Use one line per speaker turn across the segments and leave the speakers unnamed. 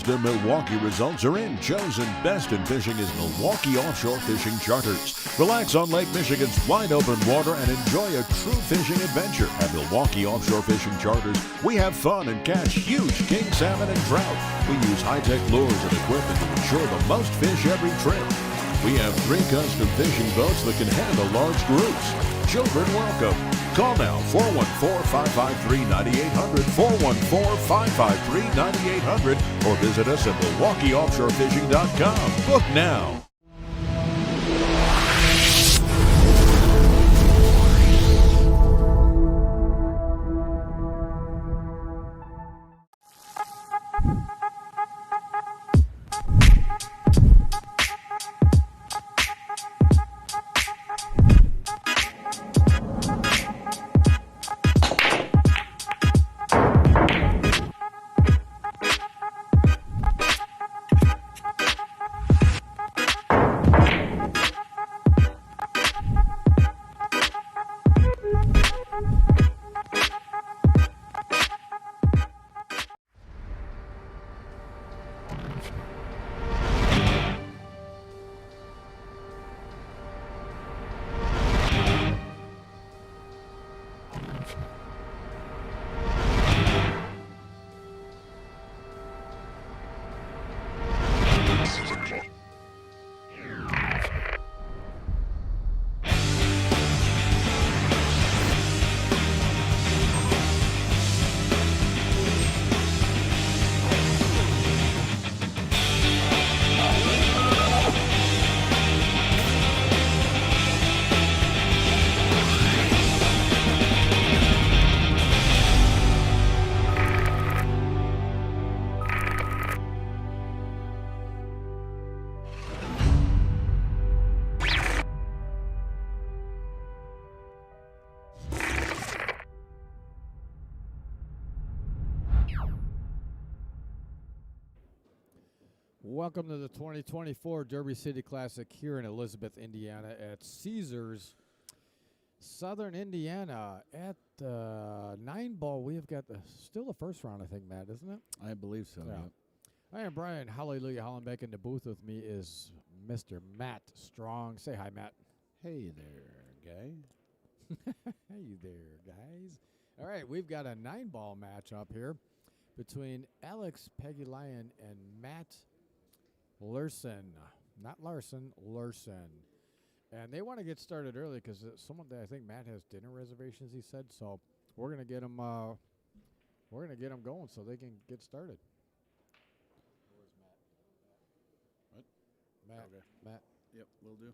Bethesda, Milwaukee results are in. Chosen best in fishing is Milwaukee Offshore Fishing Charters. Relax on Lake Michigan's wide open water and enjoy a true fishing adventure. At Milwaukee Offshore Fishing Charters, we have fun and catch huge king salmon and trout. We use high-tech lures and equipment to ensure the most fish every trip. We have 3 custom fishing boats that can handle large groups. Children welcome. Call now, 414-553-9800, 414-553-9800, or visit us at MilwaukeeOffshoreFishing.com. Book now.
Welcome to the 2024 Derby City Classic here in Elizabeth, Indiana at Caesars, Southern Indiana. At 9-ball, we have got still the first round, I think, Matt, isn't it?
I believe so, yeah.
I am Brian Hallelujah Hollenbeck. In the booth with me is Mr. Matt Strong. Say hi, Matt.
Hey there, guy.
Hey there, guys. All right, we've got a 9-ball match up here between Alex Pagulayan and Matt Luhrsen. Not Larson, Luhrsen. And they want to get started early because I think Matt has dinner reservations, he said. So we're going to get them going so they can get started. Where's Matt?
What?
Matt.
Okay.
Matt.
Yep, will do.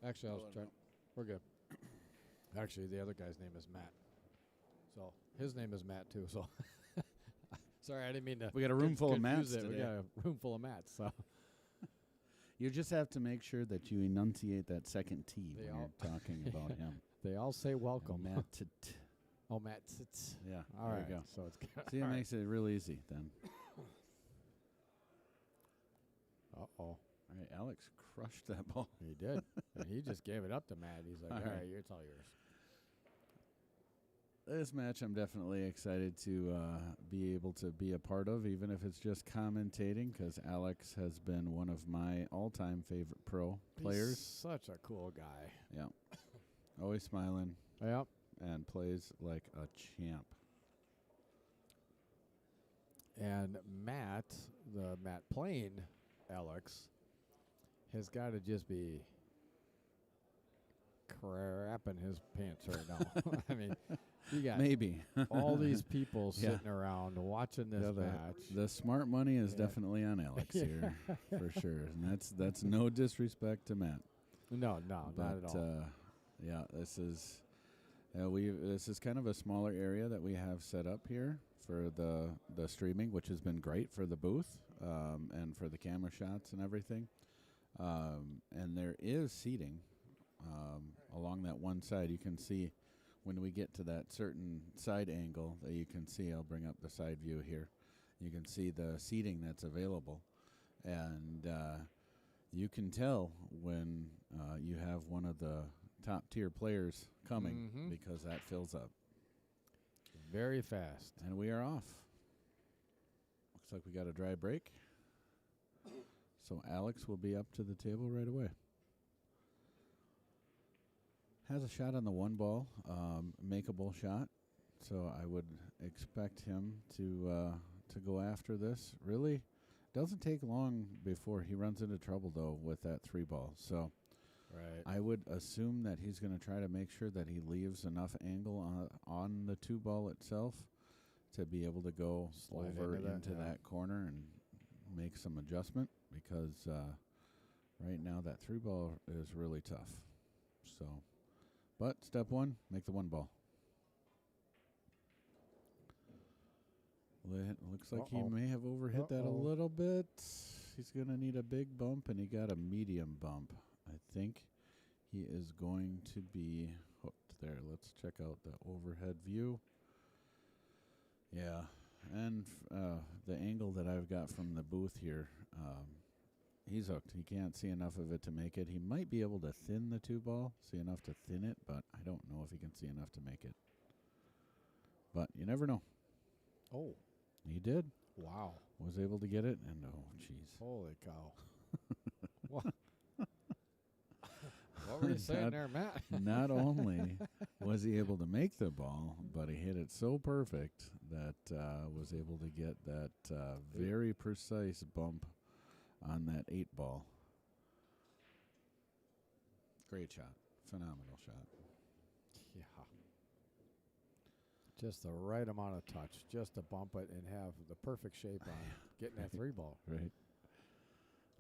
Actually, I was trying. We're good. Actually, the other guy's name is Matt. So his name is Matt, too. So sorry, I didn't mean to.
We got a room full of Matts today.
We got a room full of Matts. So
you just have to make sure that you enunciate that second T when you're talking about him.
They all say welcome.
Matt.
Oh, Matt.
Yeah.
All
there
right.
you go.
So it's
See, it makes it real easy then.
Uh-oh.
All right, Alex crushed that ball.
He did. And he just gave it up to Matt. He's like, all right, it's all yours.
This match I'm definitely excited to be able to be a part of, even if it's just commentating, because Alex has been one of my all-time favorite pro players.
He's such a cool guy.
Yeah. Always smiling.
Yep.
And plays like a champ.
And Matt, the Matt playing Alex, has got to just be crapping his pants right now. I mean, you got
maybe
all these people sitting around watching this match.
The smart money is definitely on Alex here, for sure. And that's no disrespect to Matt.
No, not at all.
Yeah, this is kind of a smaller area that we have set up here for the streaming, which has been great for the booth and for the camera shots and everything. And there is seating along that one side. You can see when we get to that certain side angle that you can see. I'll bring up the side view here. You can see the seating that's available. And you can tell when you have one of the top-tier players coming because that fills up.
Very fast.
And we are off. Looks like we got a dry break. So Alex will be up to the table right away. Has a shot on the one ball, makeable shot. So I would expect him to go after this. Really doesn't take long before he runs into trouble, though, with that 3 ball. So I would assume that he's going to try to make sure that he leaves enough angle on the 2 ball itself to be able to go
Slide
over
into that,
that corner and make some adjustment, because right now that 3 ball is really tough. So, but step 1, make the 1 ball. Looks like he may have overhit that a little bit. He's going to need a big bump, and he got a medium bump. I think he is going to be hooked there. Let's check out the overhead view. Yeah, and the angle that I've got from the booth here, he's hooked. He can't see enough of it to make it. He might be able to thin the 2 ball, see enough to thin it, but I don't know if he can see enough to make it. But you never know.
Oh.
He did.
Wow.
Was able to get it, and oh, jeez.
Holy cow. What? What were you saying there, Matt?
Not only was he able to make the ball, but he hit it so perfect that was able to get that very precise bump on that 8 ball. Great shot. Phenomenal shot.
Yeah. Just the right amount of touch, just to bump it and have the perfect shape on getting that 3 ball.
Right.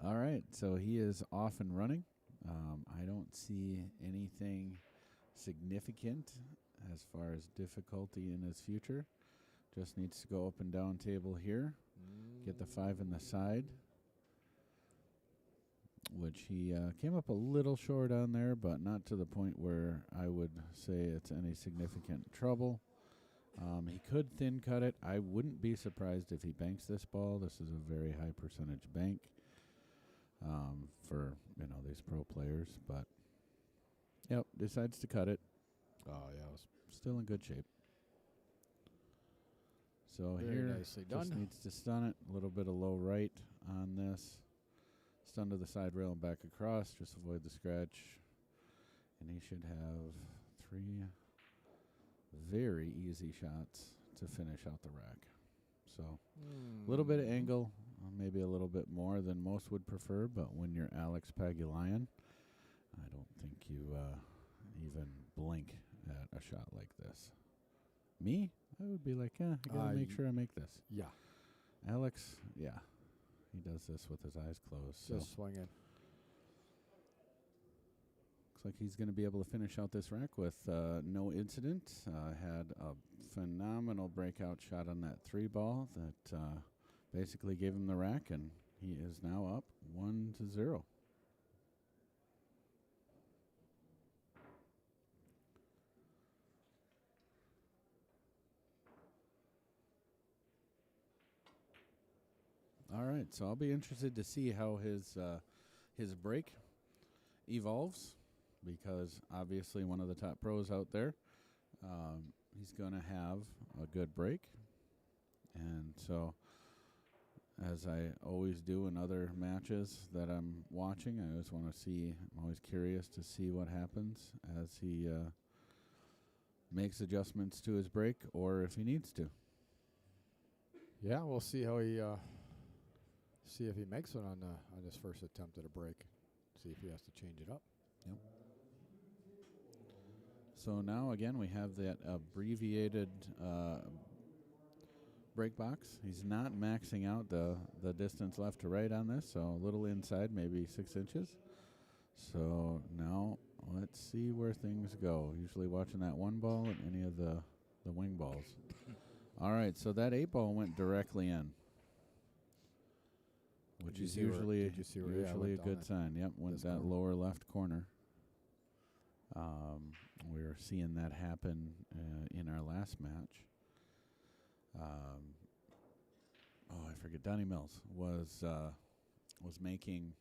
All right, so he is off and running. I don't see anything significant as far as difficulty in his future. Just needs to go up and down table here. Get the 5 in the side, which he came up a little short on there, but not to the point where I would say it's any significant trouble. He could thin cut it. I wouldn't be surprised if he banks this ball. This is a very high percentage bank for these pro players, but yep, decides to cut it.
Oh yeah, it was
Still in good shape. So
very
here
nicely
just
done.
needs to stun it. A little bit of low right on this. Stun to the side rail and back across. Just avoid the scratch. And he should have 3 very easy shots to finish out the rack. So a little bit of angle, maybe a little bit more than most would prefer, but when you're Alex Pagulayan, I don't think you even blink at a shot like this. Me, I would be like, I gotta make sure I make this.
Yeah.
Alex, yeah, he does this with his eyes closed. So
Just swinging.
looks like he's going to be able to finish out this rack with no incident. Had a phenomenal breakout shot on that 3 ball that basically gave him the rack, and he is now up 1-0. All right, so I'll be interested to see how his break evolves, because obviously one of the top pros out there, he's going to have a good break. And so, as I always do in other matches that I'm watching, I always want to see, I'm always curious to see what happens as he makes adjustments to his break, or if he needs to.
Yeah, we'll see how he see if he makes it on his first attempt at a break. See if he has to change it up.
Yep. So now again we have that abbreviated break box. He's not maxing out the distance left to right on this, so a little inside, maybe 6 inches. So now let's see where things go. Usually watching that 1 ball and any of the wing balls. All right, so that 8 ball went directly in, which is usually a good sign. Yep, went that lower left corner. We were seeing that happen in our last match. I forget. Donnie Mills was making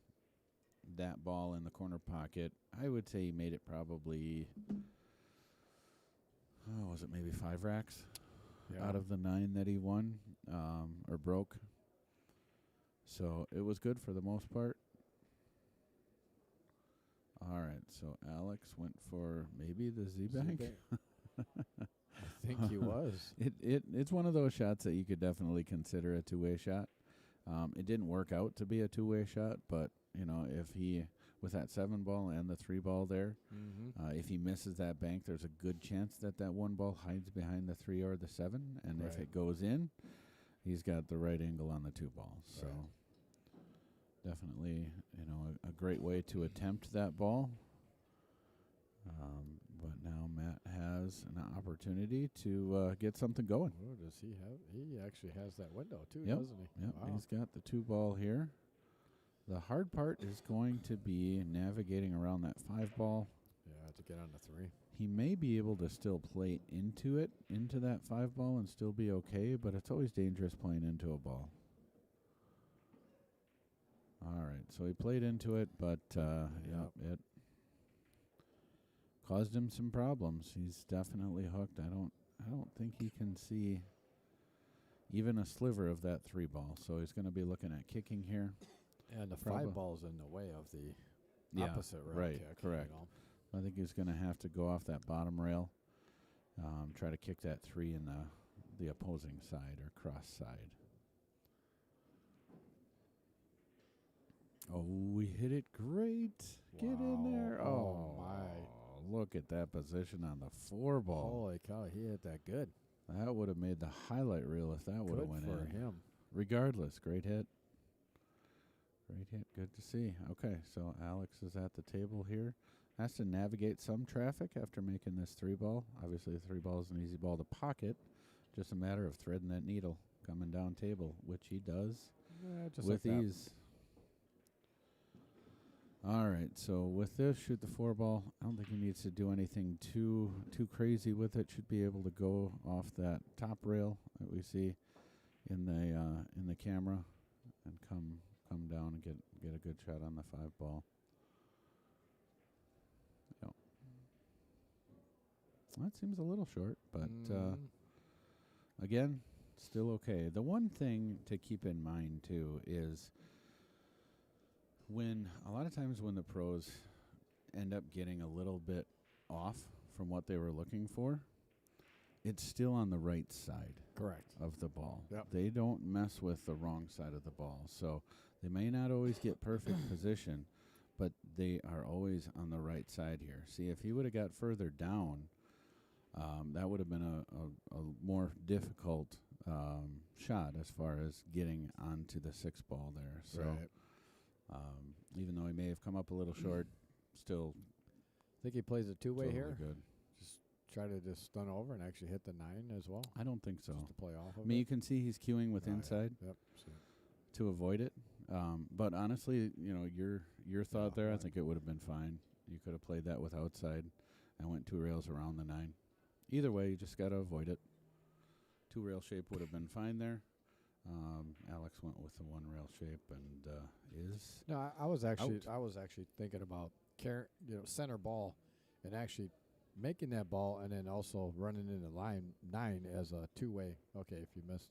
that ball in the corner pocket. I would say he made it probably, was it maybe 5 racks out of the 9 that he won or broke. So it was good for the most part. All right, so Alex went for maybe the Z-Bank.
I think he was.
It's one of those shots that you could definitely consider a two-way shot. It didn't work out to be a two-way shot, but, you know, if he, with that 7 ball and the 3 ball there, if he misses that bank, there's a good chance that that 1 ball hides behind the 3 or the 7, and if it goes in, he's got the right angle on the 2 ball. So definitely, you know, a great way to attempt that ball. But now Matt has an opportunity to get something going.
Oh, does he have? He actually has that window too,
Yep.
doesn't he?
Yep,
Wow.
he's got the 2 ball here. The hard part is going to be navigating around that 5 ball.
Yeah, to get on the 3.
He may be able to still play into it, into that 5 ball, and still be okay, but it's always dangerous playing into a ball. All right, so he played into it, but it caused him some problems. He's definitely hooked. I don't think he can see even a sliver of that 3 ball, so he's going to be looking at kicking here.
And the 5 ball's in the way of the opposite rail
right,
kick.
correct.
You know?
I think he's going to have to go off that bottom rail, try to kick that 3 in the opposing side or cross side. Oh, we hit it great. Get in there.
Oh,
my. Look at that position on the 4 ball.
Holy cow, he hit that good.
That would have made the highlight reel if that would have went
for
in.
him.
Regardless, great hit. Great hit. Good to see. Okay, so Alex is at the table here. Has to navigate some traffic after making this 3 ball. Obviously, the 3 ball is an easy ball to pocket. Just a matter of threading that needle coming down table, which he does
Just
with
like
ease. All right, so with this, shoot the 4 ball. I don't think he needs to do anything too crazy with it. Should be able to go off that top rail that we see in the camera and come down and get a good shot on the 5 ball. Yep. That seems a little short, but again, still okay. The one thing to keep in mind too is when a lot of times when the pros end up getting a little bit off from what they were looking for, it's still on the right side.
Correct.
Of the ball.
Yep.
They don't mess with the wrong side of the ball. So they may not always get perfect position, but they are always on the right side here. See, if he would have got further down, that would have been a more difficult shot as far as getting onto the 6 ball there. So even though he may have come up a little short, still
think he plays a 2-way
totally
here.
good.
Try to just stun over and actually hit the 9 as well.
I don't think so.
Just to play off of
I mean,
it.
you can see he's queuing with inside.
Yep.
To avoid it. But honestly, you know, your thought there, I think it would have been fine. You could have played that with outside and went 2 rails around the 9. Either way, you just got to avoid it. 2 rail shape would have been fine there. Alex went with the 1 rail shape and is.
No, I was actually
out.
thinking about center ball and actually making that ball and then also running into line 9 as a 2-way. Okay, if you miss,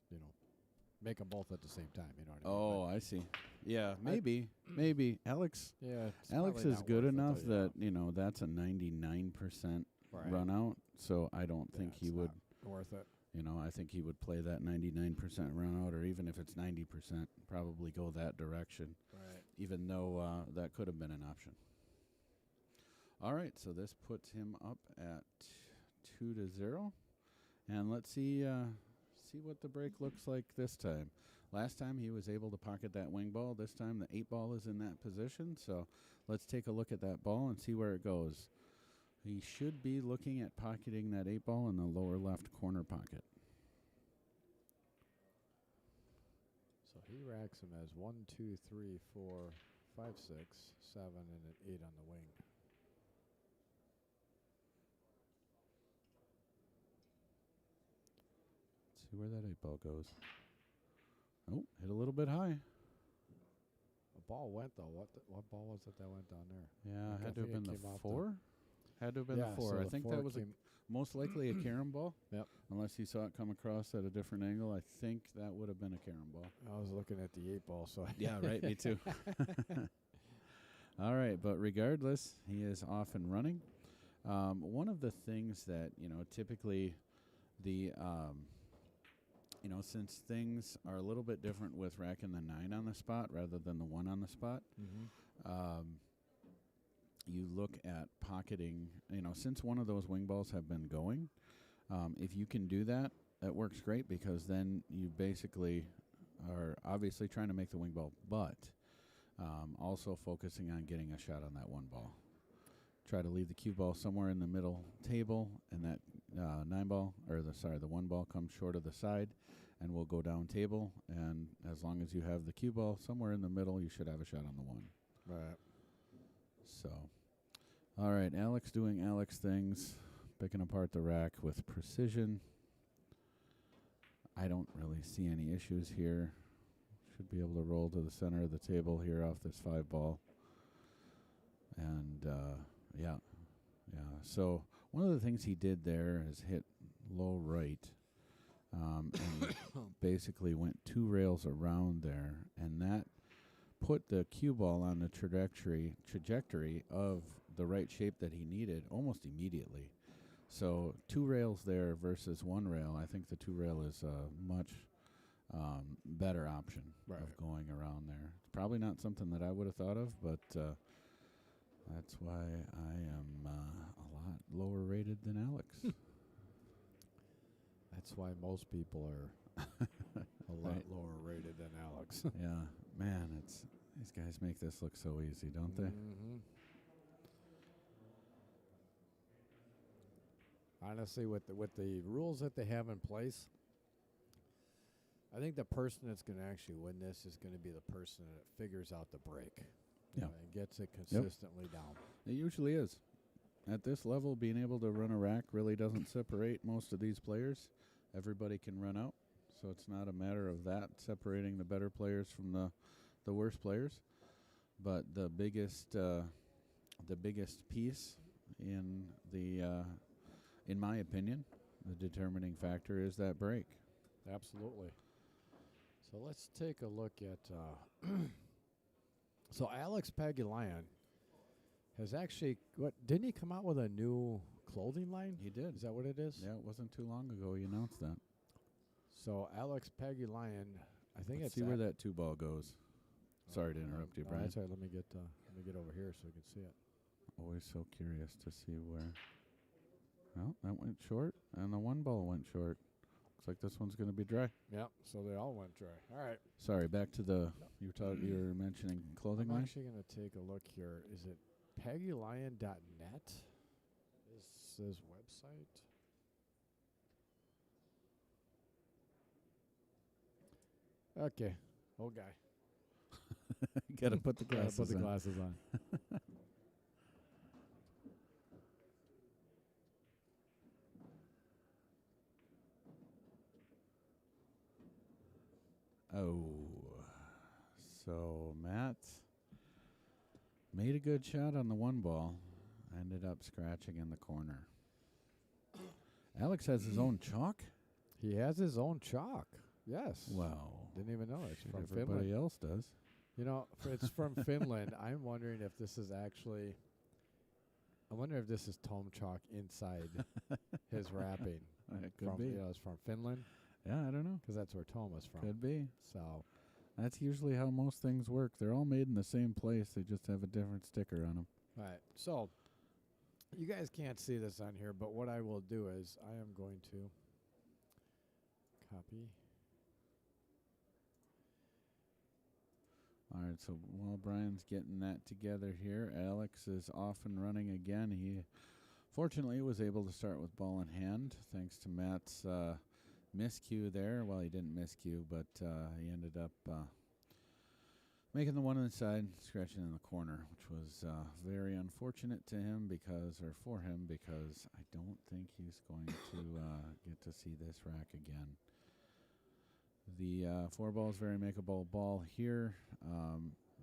make them both at the same time. You know what I mean?
Oh, I see. Yeah, maybe Alex.
Yeah,
Alex is good enough that that's a 99% run out. So I don't think he would.
Worth it.
I think he would play that 99% run out, or even if it's 90%, probably go that direction.
Right.
Even though that could have been an option. All right, so this puts him up at 2-0, and let's see what the break looks like this time. Last time he was able to pocket that wing ball. This time the 8 ball is in that position. So let's take a look at that ball and see where it goes. He should be looking at pocketing that 8 ball in the lower left corner pocket.
So he racks him as 1, 2, 3, 4, 5, 6, 7, and an 8 on the wing.
Let's see where that 8 ball goes. Oh, hit a little bit high.
The ball went, though. What ball was it that went down there?
Yeah,
I
had to have
think
been
it
the
came off
4. Had to have been the 4.
so
I
the
think
4
that was most likely a carom ball.
Yep.
Unless you saw it come across at a different angle, I think that would have been a carom ball.
I was looking at the 8-ball, so
Yeah, right. Me too. All right, but regardless, he is off and running. One of the things that, typically the, since things are a little bit different with racking the 9 on the spot rather than the 1 on the spot, you look at pocketing, since one of those wing balls have been going, if you can do that, that works great because then you basically are obviously trying to make the wing ball, but also focusing on getting a shot on that 1 ball. Try to leave the cue ball somewhere in the middle table, and that 9 ball, or the 1 ball comes short of the side, and will go down table. And as long as you have the cue ball somewhere in the middle, you should have a shot on the 1.
right.
So, all right, Alex doing Alex things, picking apart the rack with precision. I don't really see any issues here. Should be able to roll to the center of the table here off this 5 ball. And, yeah. So one of the things he did there is hit low right and basically went 2 rails around there. And that put the cue ball on the trajectory of the right shape that he needed almost immediately. So 2 rails there versus 1 rail. I think the 2 rail is a much better option of going around there. It's probably not something that I would have thought of, but that's why I am a lot lower rated than Alex.
That's why most people are a lot lower rated than Alex.
Yeah, man, these guys make this look so easy, don't they?
Honestly, with the rules that they have in place, I think the person that's going to actually win this is going to be the person that figures out the break.
Yeah.
And gets it consistently down.
It usually is. At this level, being able to run a rack really doesn't separate most of these players. Everybody can run out, so it's not a matter of that separating the better players from the worst players. But the biggest piece in in my opinion, the determining factor is that break.
Absolutely. So let's take a look at. So Alex Pagulayan has actually didn't he come out with a new clothing line?
He did.
Is that what it is?
Yeah, it wasn't too long ago he announced that.
So Alex Pagulayan, I think
Let's see where that 2 ball goes. Sorry to interrupt you,
no,
Brian.
that's all right. Let me get over here so we can see it.
Always so curious to see where. Well, that went short, and the 1 ball went short. Looks like this one's going to be dry.
Yep. So they all went dry. All right.
Sorry, back to the you were mentioning clothing
I'm
line.
actually going to take a look here. Is it Pagulayan.net? Is his website? Okay. Old guy.
Got to put the glasses
Put the
on.
glasses on.
Oh, so Matt made a good shot on the 1 ball. Ended up scratching in the corner. Alex has his own chalk.
He has his own chalk. Yes.
Wow.
Didn't even know it. From
Everybody
Finland.
else does.
It's from Finland. I'm wondering if this is actually. I wonder if this is Tome chalk inside his wrapping.
It could be.
It's from Finland.
Yeah, I don't know.
Because that's where Tome is from.
Could be.
So.
That's usually how most things work. They're all made in the same place. They just have a different sticker on them.
All right. So, you guys can't see this on here, but what I will do is I am going to copy.
All right, so while Brian's getting that together here, Alex is off and running again. He fortunately was able to start with ball in hand thanks to Matt's miscue there. Well, he didn't miscue, but he ended up making the 1 inside, scratching in the corner, which was very unfortunate to him for him because I don't think he's going to get to see this rack again. The 4 ball is very makeable ball here.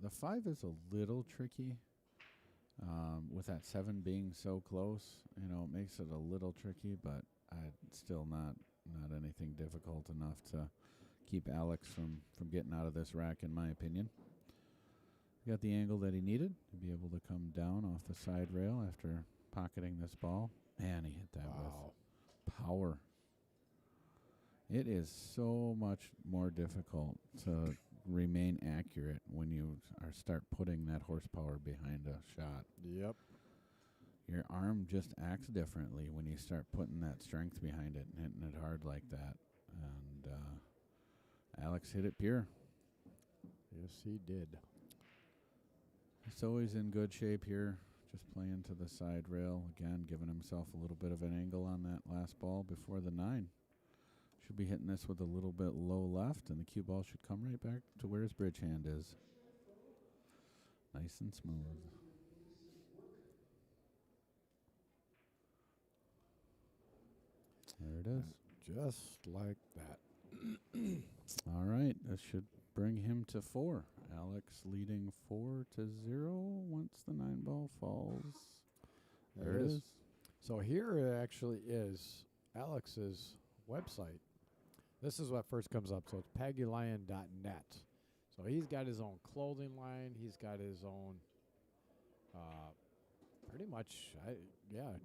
The 5 is a little tricky with with that 7 being so close, you know, it makes it a little tricky, but still not anything difficult enough to keep Alex from getting out of this rack, in my opinion. Got the angle that he needed to be able to come down off the side rail after pocketing this ball, and he hit that with power. It is so much more difficult to remain accurate when you start putting that horsepower behind a shot.
Yep.
Your arm just acts differently when you start putting that strength behind it and hitting it hard like that. And Alex hit it pure.
Yes, he did.
He's always in good shape here, just playing to the side rail. Again, giving himself a little bit of an angle on that last ball before the 9. Should be hitting this with a little bit low left, and the cue ball should come right back to where his bridge hand is. Nice and smooth. There it is.
Just like that.
All right, this should bring him to 4. Alex leading 4-0 once the 9 ball falls. There it is.
So here it actually is Alex's website. This is what first comes up. So it's Pagulayan.net. So he's got his own clothing line. He's got his own, pretty much,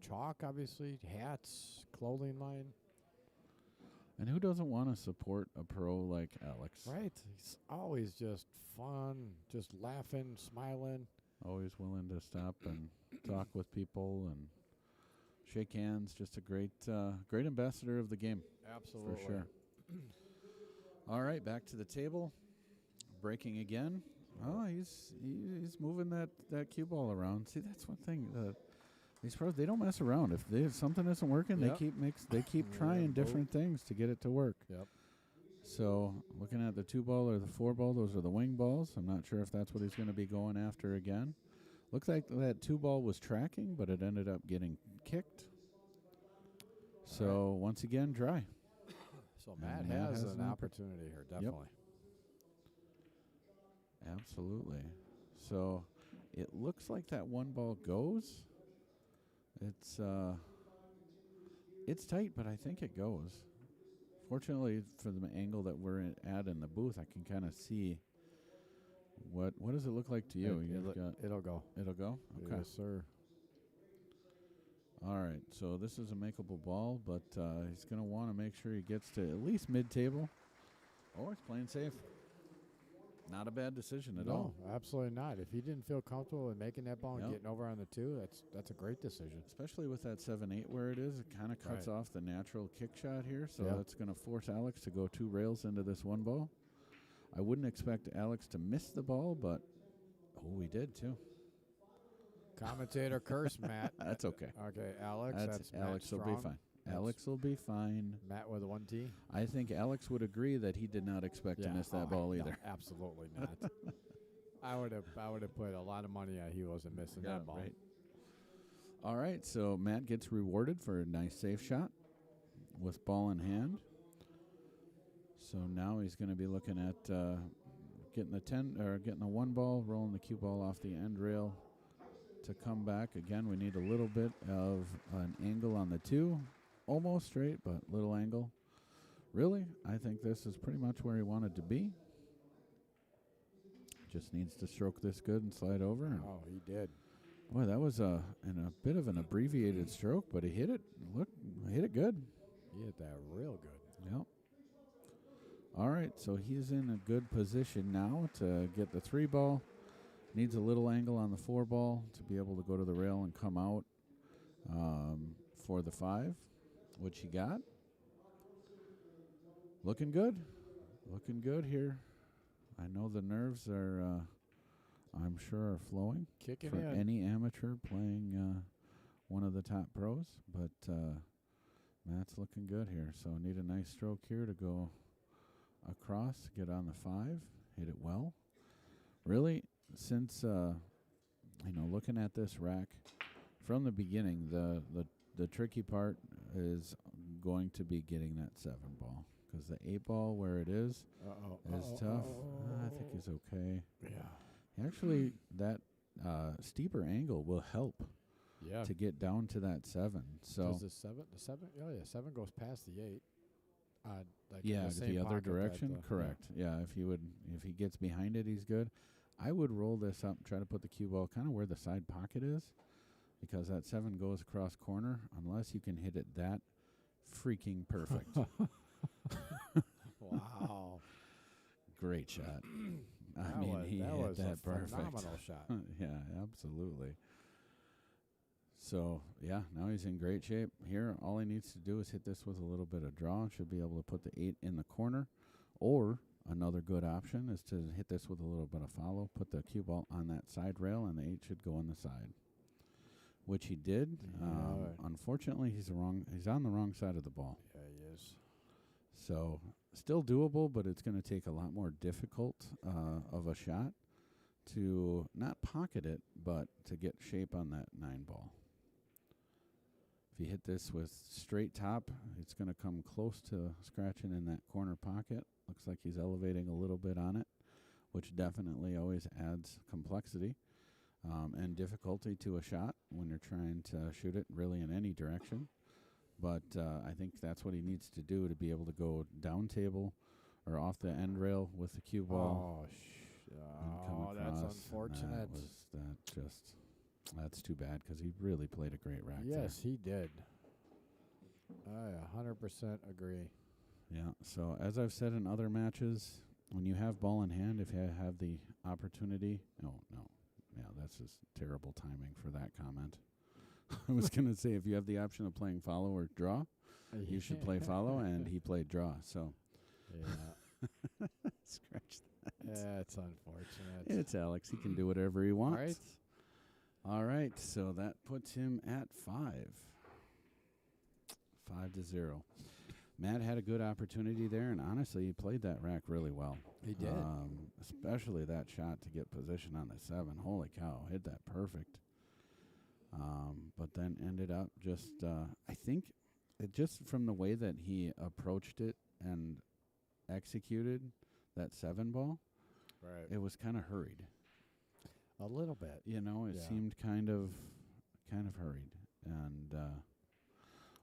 chalk, obviously, hats, clothing line.
And who doesn't want to support a pro like Alex?
Right. He's always just fun, just laughing, smiling.
Always willing to stop and talk with people and shake hands. Just a great ambassador of the game.
Absolutely.
For sure. All right, back to the table. Breaking again. Oh, he's moving that cue ball around. See, that's one thing. These pros, they don't mess around. If something isn't working,
Yep.
they keep trying different things to get it to work.
Yep.
So looking at the 2 ball or the 4 ball, those are the wing balls. I'm not sure if that's what he's going to be going after again. Looks like that 2 ball was tracking, but it ended up getting kicked. So once again, dry.
So Matt has an opportunity here, definitely.
Yep. Absolutely. So it looks like that 1 ball goes. It's tight, but I think it goes. Fortunately, for the angle that we're at in the booth, I can kind of see what does it look like to you.
It'll go.
It'll go? Okay.
Yes, sir.
All right, so this is a makeable ball, but he's going to want to make sure he gets to at least mid-table. Oh, he's playing safe. Not a bad decision at all.
No, absolutely not. If he didn't feel comfortable with making that ball and getting over on the 2, that's a great decision.
Especially with that 7-8 where it is. It kind of cuts off the natural kick shot here, so that's going to force Alex to go 2 rails into this 1 ball. I wouldn't expect Alex to miss the ball, but, we did too.
Commentator curse, Matt.
That's okay.
Okay, Alex. That's
Alex
Matt
will be fine. Alex will be fine.
Matt with a 1T.
I think Alex would agree that he did not expect to miss that ball either.
No, absolutely not. I would have put a lot of money on he wasn't missing that ball.
Right. All right, so Matt gets rewarded for a nice safe shot with ball in hand. So now he's going to be looking at getting the 1 ball, rolling the cue ball off the end rail to come back. Again, we need a little bit of an angle on the 2. Almost straight, but little angle. Really, I think this is pretty much where he wanted to be. Just needs to stroke this good and slide over.
Oh, he did.
Boy, that was a bit of an abbreviated stroke, but he hit it. Hit it good.
He hit that real good.
Yep. All right, so he's in a good position now to get the 3 ball. Needs a little angle on the 4 ball to be able to go to the rail and come out for the 5, which he got. Looking good. Looking good here. I know the nerves are, I'm sure, are flowing.
Kicking
for
in.
Any amateur playing one of the top pros. But Matt's looking good here. So need a nice stroke here to go across, get on the 5, hit it well. Really, since looking at this rack from the beginning, the tricky part is going to be getting that 7 ball, because the 8 ball where it is tough. I think he's okay.
Yeah.
Actually, that steeper angle will help
Yeah.
to get down to that 7. So
Does the 7? Oh yeah, 7 goes past the 8. Like in
yeah,
the, same
the other
pocket that
direction,
the-
correct. Yeah, if he gets behind it, he's good. I would roll this up, try to put the cue ball kind of where the side pocket is, because that 7 goes across corner. Unless you can hit it that freaking perfect.
Wow.
Great shot.
That
I mean,
was,
he
that
hit
was
that
a
perfect.
phenomenal shot.
Yeah, absolutely. So, yeah, now he's in great shape. Here, all he needs to do is hit this with a little bit of draw. Should be able to put the 8 in the corner. Or another good option is to hit this with a little bit of follow, put the cue ball on that side rail, and the 8 should go on the side, which he did. Unfortunately, he's on the wrong side of the ball.
Yeah, he is.
So, still doable, but it's going to take a lot more difficult of a shot to not pocket it, but to get shape on that 9 ball. If you hit this with straight top, it's going to come close to scratching in that corner pocket. Looks like he's elevating a little bit on it, which definitely always adds complexity and difficulty to a shot when you're trying to shoot it really in any direction. But I think that's what he needs to do to be able to go down table or off the end rail with the cue ball.
Oh, that's unfortunate.
That's too bad because he really played a great rack
Yes, he did. I 100% agree.
Yeah, so as I've said in other matches, when you have ball in hand, if you have the opportunity... No. Yeah, that's just terrible timing for that comment. I was going to say, if you have the option of playing follow or draw, you should play follow, and he played draw, so...
Yeah.
Scratch that.
That's unfortunate.
It's Alex. He can do whatever he wants.
Right.
All right, so that puts him at 5. 5-0. Matt had a good opportunity there, and honestly, he played that rack really well.
He did.
Especially that shot to get position on the 7. Holy cow, hit that perfect. But then ended up just, I think, just from the way that he approached it and executed that 7 ball,
Right.
it was kind of hurried.
A little bit.
You know, it
Yeah.
seemed kind of hurried, and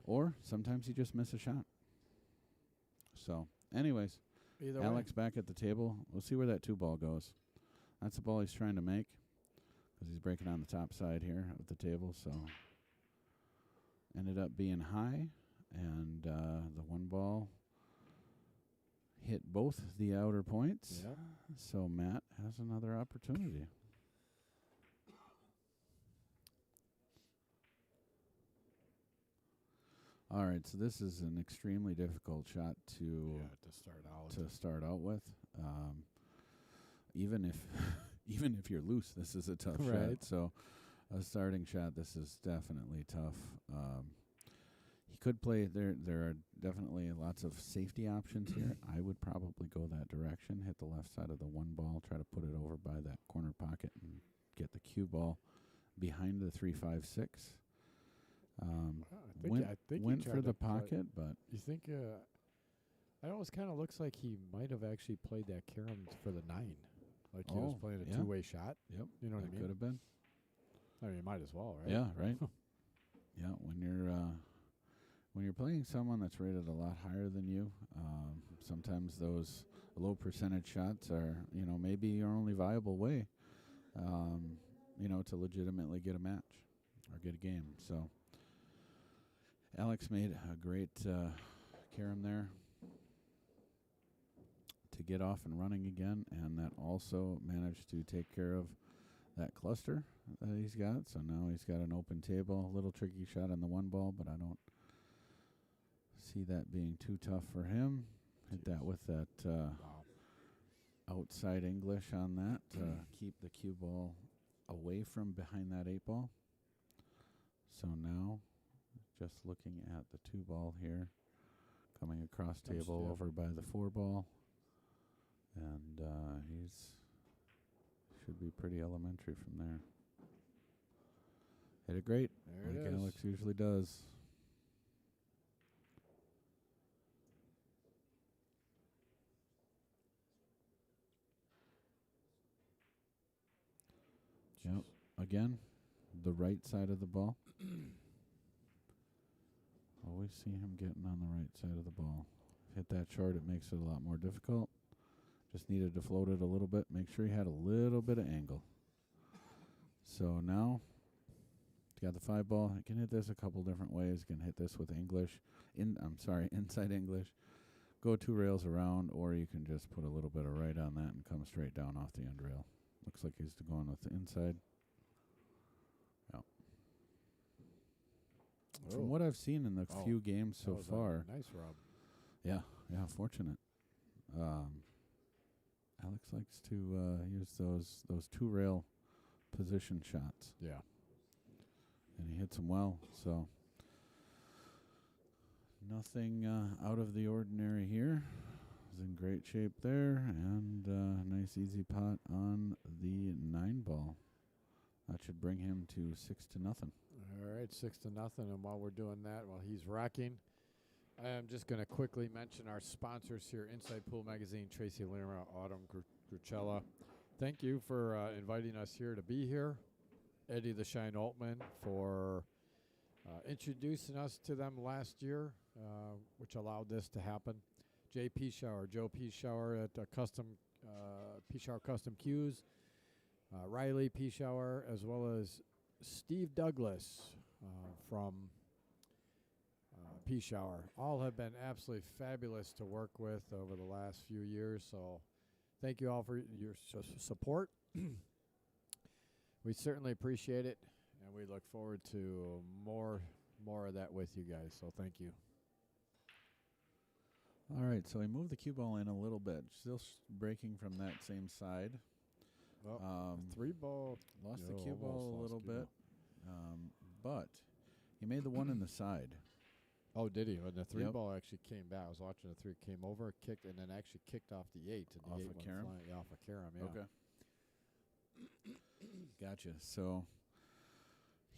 or sometimes you just miss a shot. So, anyways,
Either
Alex back at the table. We'll see where that 2 ball goes. That's the ball he's trying to make because he's breaking on the top side here of the table. So, ended up being high, and the 1 ball hit both the outer points.
Yep.
So Matt has another opportunity. All right, so this is an extremely difficult shot to start out with. Even if you're loose, this is a tough
Right.
shot. So a starting shot, this is definitely tough. He could play there. There are definitely lots of safety options here. I would probably go that direction, hit the left side of the 1 ball, try to put it over by that corner pocket, and get the cue ball behind the 3-5-6.
I think
went
he
for
tried
the
to play-
pocket, but
You think? I always kind of looks like he might have actually played that carom for the 9, like he was playing a
yeah.
2-way shot.
Yep,
You know what I
that
mean?
could have been.
I mean, might as well, right?
Yeah, right. Yeah, when you're playing someone that's rated a lot higher than you, sometimes those low percentage shots are, maybe your only viable way, to legitimately get a match or get a game. So Alex made a great carom there to get off and running again, and that also managed to take care of that cluster that he's got. So now he's got an open table. A little tricky shot on the 1 ball, but I don't see that being too tough for him. Hit that with that outside English on that to keep the cue ball away from behind that 8 ball. So now just looking at the 2 ball here, coming across table over by the 4 ball. And should be pretty elementary from there. Hit it great,
There
like
it is.
Alex usually does. Yep. Again, the right side of the ball. Always see him getting on the right side of the ball. Hit that short, it makes it a lot more difficult. Just needed to float it a little bit. Make sure he had a little bit of angle. So now, he's got the 5 ball. He can hit this a couple different ways. He can hit this with inside English. Go 2 rails around, or you can just put a little bit of right on that and come straight down off the end rail. Looks like he's going with the inside. Yeah. From what I've seen in the few games so far.
Nice, Rob.
Yeah, fortunate. Alex likes to use those 2 rail position shots.
Yeah.
And he hits them well, so nothing out of the ordinary here. He's in great shape there, and nice easy pot on the 9 ball. That should bring him to 6-0.
All right, 6-0. And while we're doing that, while he's rocking, I'm just going to quickly mention our sponsors here: Inside Pool Magazine, Tracy Lima, Autumn Gruchella. Thank you for inviting us here to be here. Eddie the Shine Altman for introducing us to them last year, which allowed this to happen. Joe Peschauer at Peschauer Custom Cues, Riley Peschauer, as well as Steve Douglas from Peschauer. All have been absolutely fabulous to work with over the last few years, so thank you all for your support. We certainly appreciate it, and we look forward to more of that with you guys, so thank you.
All right, so he moved the cue ball in a little bit, still breaking from that same side.
Well, 3 ball.
Lost the cue ball a little bit, but he made the 1 in the side.
Oh, did he? When the 3 ball actually came back, I was watching the 3, came over, kicked, and then actually kicked off the 8. And
off
the 8
of
went
Karam?
flying, off of Karam, yeah.
Okay. Gotcha. So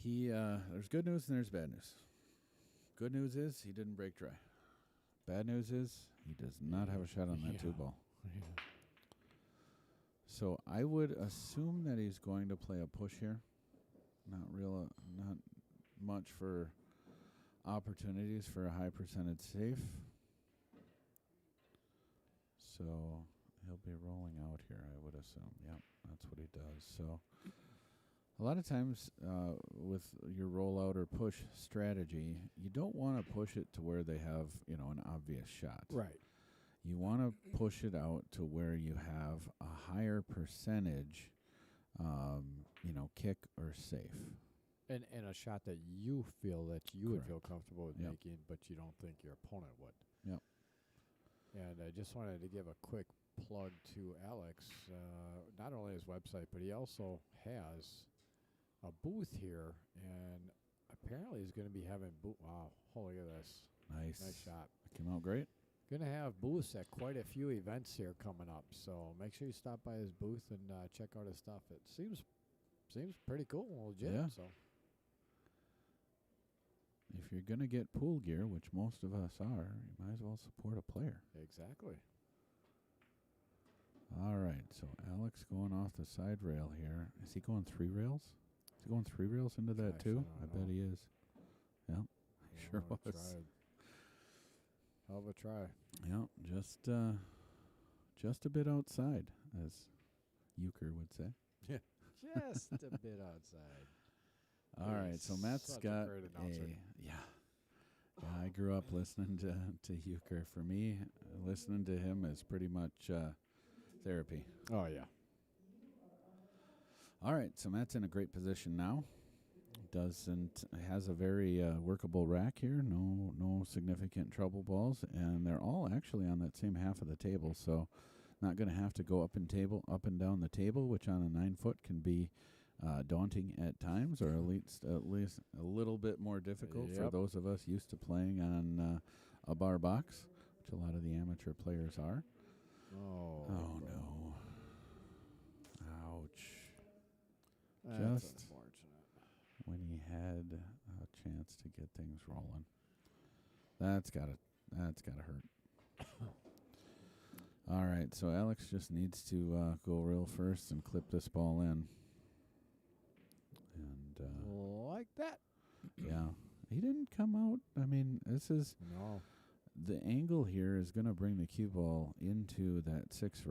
he there's good news and there's bad news. Good news is he didn't break dry. Bad news is he does not have a shot on that 2 ball.
Yeah.
So I would assume that he's going to play a push here. Not much for opportunities for a high percentage safe. So he'll be rolling out here, I would assume. Yep, that's what he does. So a lot of times with your rollout or push strategy, you don't want to push it to where they have, an obvious shot.
Right.
You want to push it out to where you have a higher percentage, kick or safe.
And a shot that you feel that you would feel
Correct.
comfortable with making, but you don't think your opponent would.
Yep.
And I just wanted to give a quick plug to Alex, not only his website, but he also has a booth here, and apparently he's going to be having wow, look at this.
Nice
shot.
Came out great.
Going to have booths at quite a few events here coming up, so make sure you stop by his booth and check out his stuff. It seems pretty cool and legit.
Yeah.
So
If you're going to get pool gear, which most of us are, you might as well support a player.
exactly.
All right, so Alex going off the side rail here. Is he going 3 rails? Is he going 3 rails into that
Gosh,
too?
I
I
don't
bet
know.
he is. Yeah, sure
Oh,
was.
tried. Hell of a try.
Yeah, just a bit outside, as Euchre would say.
Just a bit outside.
All right, so Matt's
Such a
got
great announcer.
yeah. I grew up listening to Euchre. For me, listening to him is pretty much therapy.
Oh, yeah.
All right, so Matt's in a great position now. Has a very workable rack here. No significant trouble balls, and they're all actually on that same half of the table. So, not going to have to go up and down the table, which on a 9-foot can be daunting at times, or at least a little bit more difficult for those of us used to playing on a bar box, which a lot of the amateur players are.
Oh
no! Ouch!
That's
Just
unfortunate.
when he had a chance to get things rolling, that's gotta hurt. All right, so Alex just needs to go real first and clip this ball in. And
that.
Yeah. He didn't come out. I mean, this is
No.
the angle here is going to bring the cue ball into that six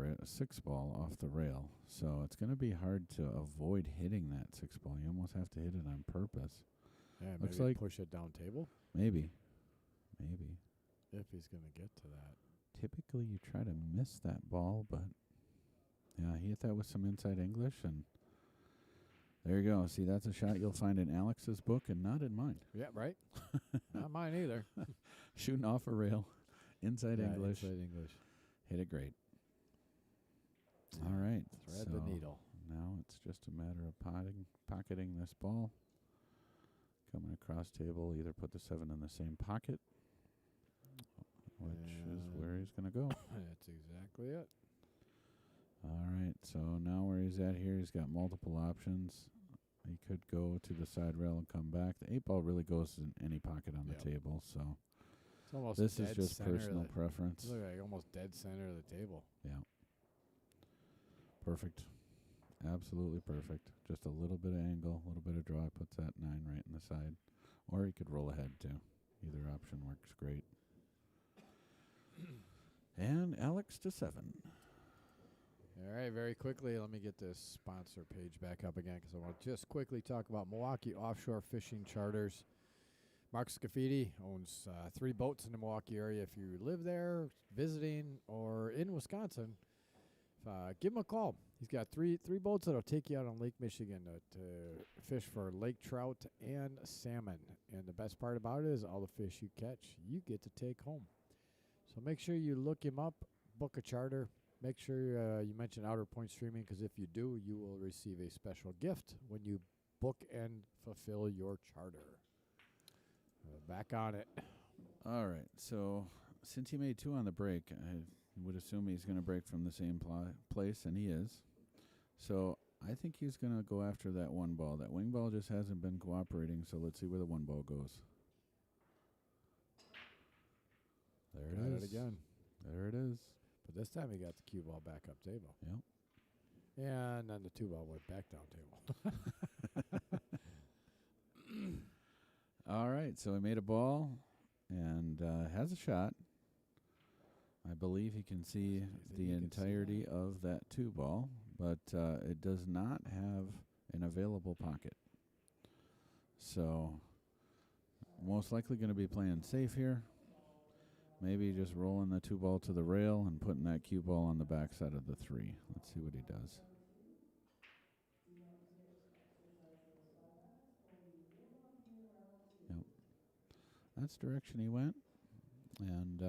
ball off the rail. So it's going to be hard to avoid hitting that six ball. You almost have to hit it on purpose.
Yeah,
Looks
maybe
like
push it down table
maybe.
if he's going to get to that.
Typically, you try to miss that ball, but yeah, he hit that with some inside English, and there you go. See, that's a shot you'll find in Alex's book and not in mine.
Yeah, right. Not mine either.
Shooting off a rail, inside English.
Inside English.
Hit it great. All right.
Thread the needle.
Now it's just a matter of pocketing this ball. Coming across table, either put the 7 in the same pocket, which is where he's going to go.
That's exactly it.
All right, so now where he's at here, he's got multiple options. He could go to the side rail and come back. The 8 ball really goes in any pocket on the table, so
It's almost
this is
dead
just
center
personal preference.
Look like almost dead center of the table.
Yeah. Perfect. Absolutely perfect. Just a little bit of angle, a little bit of draw, puts that 9 right in the side. Or he could roll ahead too. Either option works great. And Alex to 7.
All right, very quickly, let me get this sponsor page back up again because I want to just quickly talk about Milwaukee Offshore Fishing Charters. Mark Scafidi owns 3 boats in the Milwaukee area. If you live there, visiting, or in Wisconsin, give him a call. He's got three boats that'll take you out on Lake Michigan to fish for lake trout and salmon. And the best part about it is all the fish you catch, you get to take home. So make sure you look him up, book a charter. Make sure you mention Outer Point Streaming because if you do, you will receive a special gift when you book and fulfill your charter. Back on it.
All right, so since he made 2 on the break, I would assume he's going to break from the same place, and he is. So I think he's going to go after that 1 ball. That wing ball just hasn't been cooperating, so let's see where the 1 ball goes. There it is.
Got it again.
There it is.
But this time he got the cue ball back up table.
Yep.
And then the 2 ball went back down table.
All right, so he made a ball and has a shot. I believe he can see the entirety of that 2 ball, but it does not have an available pocket. So most likely going to be playing safe here. Maybe just rolling the 2 ball to the rail and putting that cue ball on the backside of the 3. Let's see what he does. Yep. That's the direction he went. And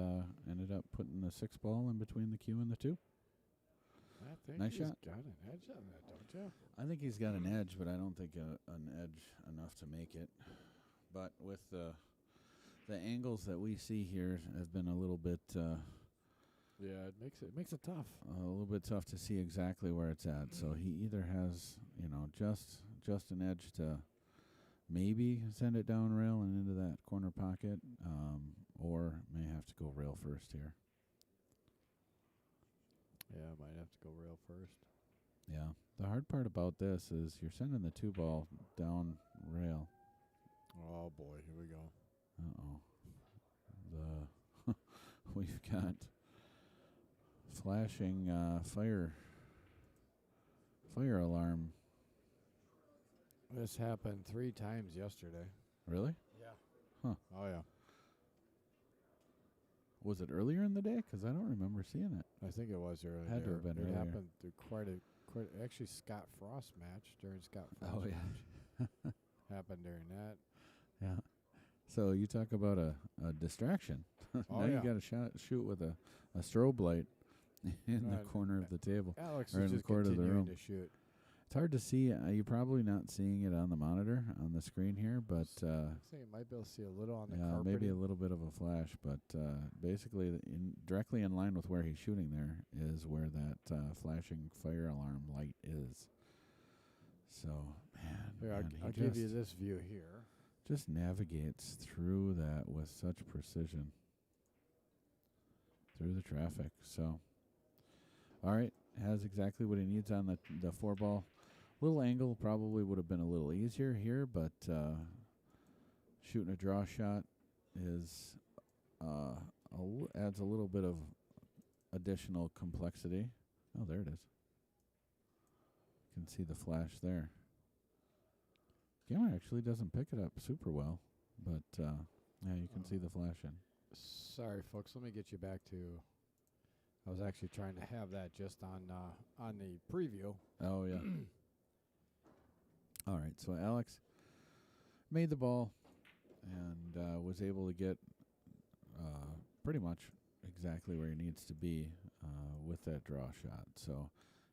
ended up putting the 6 ball in between the cue and the 2.
I think
Nice
he's
shot.
got an edge on that, don't you?
I think he's got an edge, but I don't think an edge enough to make it. But with the angles that we see here have been a little bit
Yeah, it makes it tough.
a little bit tough to see exactly where it's at. So he either has, just an edge to maybe send it down rail and into that corner pocket, or may have to go rail first here.
Yeah, might have to go rail first.
Yeah. The hard part about this is you're sending the 2 ball down rail.
Oh boy, here we go.
Uh-oh. We've got flashing fire alarm.
This happened 3 times yesterday.
Really?
Yeah.
Huh.
Oh yeah.
Was it earlier in the day? Because I don't remember seeing it.
I think it was earlier.
Had to have been
It
earlier.
happened through quite actually Scott Frost match during Scott Frost
Oh, yeah.
match. Happened during that.
Yeah. So you talk about a distraction.
Oh,
Now
yeah.
you got to shoot with a strobe light in the
Right.
corner of the table.
Alex
Or
is
in the
just
corner of the
continuing
room.
to shoot.
It's hard to see. You're probably not seeing it on the monitor on the screen here, but
I think you might be able to see a little on the
yeah,
carpeting.
maybe a little bit of a flash. But basically, directly in line with where he's shooting there is where that flashing fire alarm light is. So,
Here,
man,
I'll
he
give you
just-
this view here.
just navigates through that with such precision through the traffic. So, all right, has exactly what he needs on the 4 ball. Little angle probably would have been a little easier here, but shooting a draw shot is adds a little bit of additional complexity. Oh, there it is. You can see the flash there. Camera actually doesn't pick it up super well, but yeah, you can see the flash in.
Sorry, folks. Let me get you back to. I was actually trying to have that just on the preview.
Oh yeah. All right, so Alex made the ball and was able to get pretty much exactly where he needs to be with that draw shot. So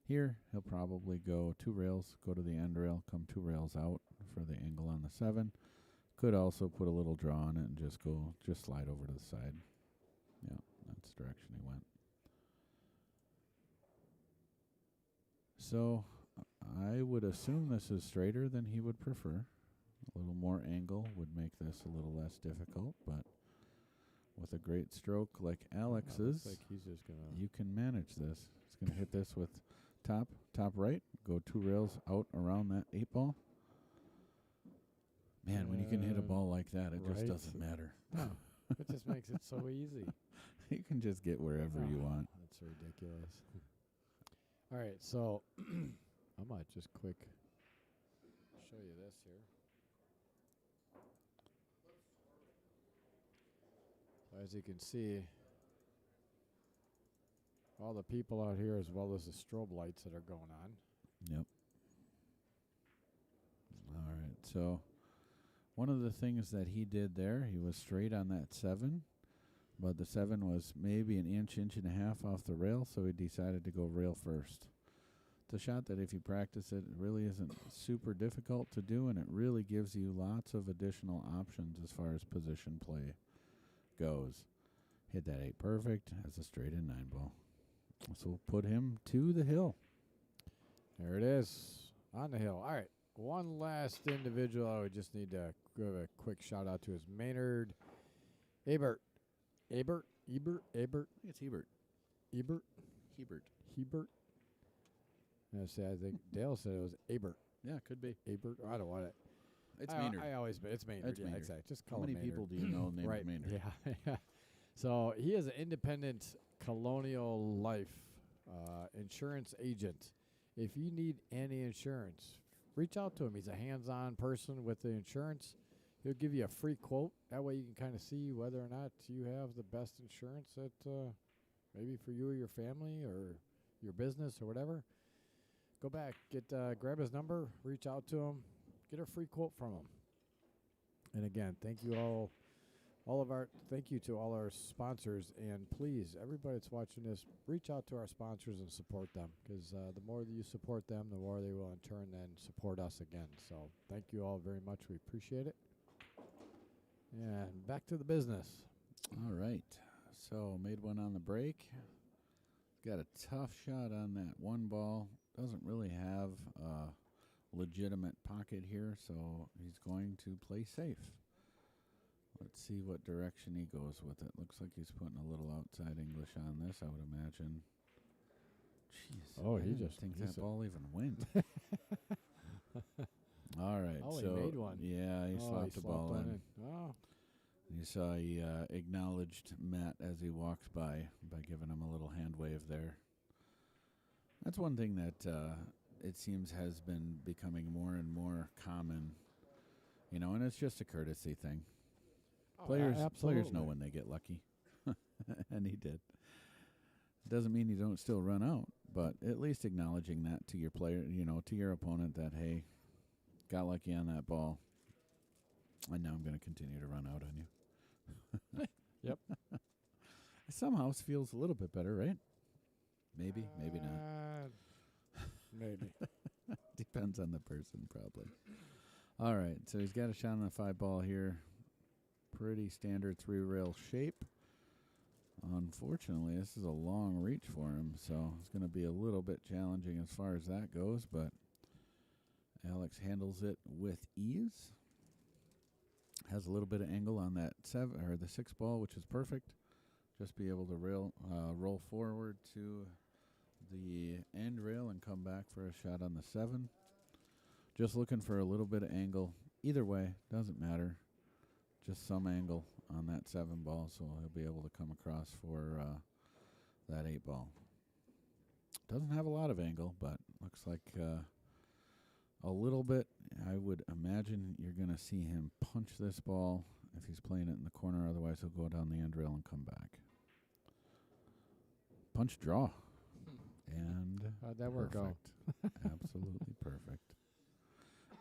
here he'll probably go 2 rails, go to the end rail, come 2 rails out for the angle on the 7. Could also put a little draw on it and just slide over to the side. Yeah, that's the direction he went. So I would assume this is straighter than he would prefer. A little more angle would make this a little less difficult, but with a great stroke like Alex's,
Looks like he's just gonna.
you can manage this. He's going to hit this with top right, go 2 rails out around that 8 ball. Man, when you can hit a ball like that, it just
right.
doesn't matter.
No, it just makes it so easy.
You can just get wherever you want.
That's ridiculous. All right, so I might just quick show you this here. As you can see, all the people out here as well as the strobe lights that are going on.
Yep. All right, so one of the things that he did there, he was straight on that 7, but the 7 was maybe an inch and a half off the rail, so he decided to go rail first. It's a shot that if you practice it, it really isn't super difficult to do, and it really gives you lots of additional options as far as position play goes. Hit that 8 perfect as a straight in 9 ball. So we'll put him to the hill.
There it is, on the hill. All right, one last individual I would just need to give a quick shout out to is Maynard Ebert. Ebert?
It's Hebert.
Ebert?
Hebert.
I think Dale said it was Ebert.
Yeah, could be.
Ebert? I don't want it.
It's Maynard.
It's Maynard.
It's
Yeah,
Maynard.
exactly. Just
How
call
many
him Maynard.
people do you know named
Right.
Maynard?
Yeah. So he is an independent Colonial Life insurance agent. If you need any insurance, reach out to him. He's a hands-on person with the insurance. He'll give you a free quote. That way you can kind of see whether or not you have the best insurance that maybe for you or your family or your business or whatever. Go back, grab his number, reach out to him, get a free quote from him. And again, thank you thank you to all our sponsors, and please, everybody that's watching this, reach out to our sponsors and support them, because the more that you support them, the more they will in turn then support us again. So thank you all very much. We appreciate it. And back to the business.
All right. So made one on the break. Got a tough shot on that 1 ball. Doesn't really have a legitimate pocket here, so he's going to play safe. Let's see what direction he goes with it. Looks like he's putting a little outside English on this, I would imagine. Jeez.
Oh,
I
he
didn't
just
think
he's
that
a-
ball even went. All right.
Oh,
so
he made one.
Yeah, he slapped the ball
one
in.
Oh,
You saw he acknowledged Matt as he walked by giving him a little hand wave there. That's one thing that it seems has been becoming more and more common, and it's just a courtesy thing. Players know when they get lucky, and he did. Doesn't mean you don't still run out, but at least acknowledging that to your player, to your opponent, that hey, got lucky on that ball, and now I'm going to continue to run out on you.
Yep.
Somehow it feels a little bit better, right? Maybe not.
Maybe.
Depends on the person, probably. All right, so he's got a shot on the 5 ball here. Pretty standard 3-rail shape. Unfortunately, this is a long reach for him, so it's going to be a little bit challenging as far as that goes, but Alex handles it with ease. Has a little bit of angle on that 7 or the 6 ball, which is perfect. Just be able to roll forward to the end rail and come back for a shot on the 7. Just looking for a little bit of angle. Either way, doesn't matter. just some angle on that 7 ball, so he'll be able to come across for that 8 ball. Doesn't have a lot of angle, but looks like a little bit. I would imagine you're going to see him punch this ball if he's playing it in the corner. Otherwise, he'll go down the end rail and come back. Punch draw. And
how'd that work out?
Absolutely perfect.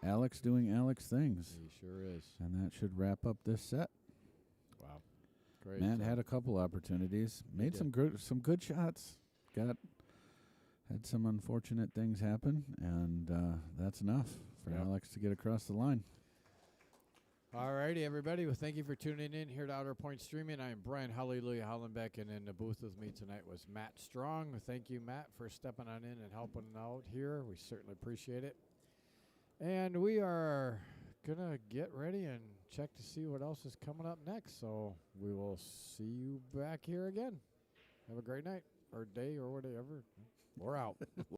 Alex doing Alex things.
He sure is.
And that should wrap up this set.
Wow. Great.
Matt had a couple opportunities. Made some good shots. Had some unfortunate things happen, and that's enough for Alex to get across the line.
All righty, everybody. Well, thank you for tuning in here to Outer Point Streaming. I am Brian Hallelujah Hollenbeck, and in the booth with me tonight was Matt Strong. Thank you, Matt, for stepping on in and helping out here. We certainly appreciate it. And we are going to get ready and check to see what else is coming up next. So we will see you back here again. Have a great night or day or whatever. We're out.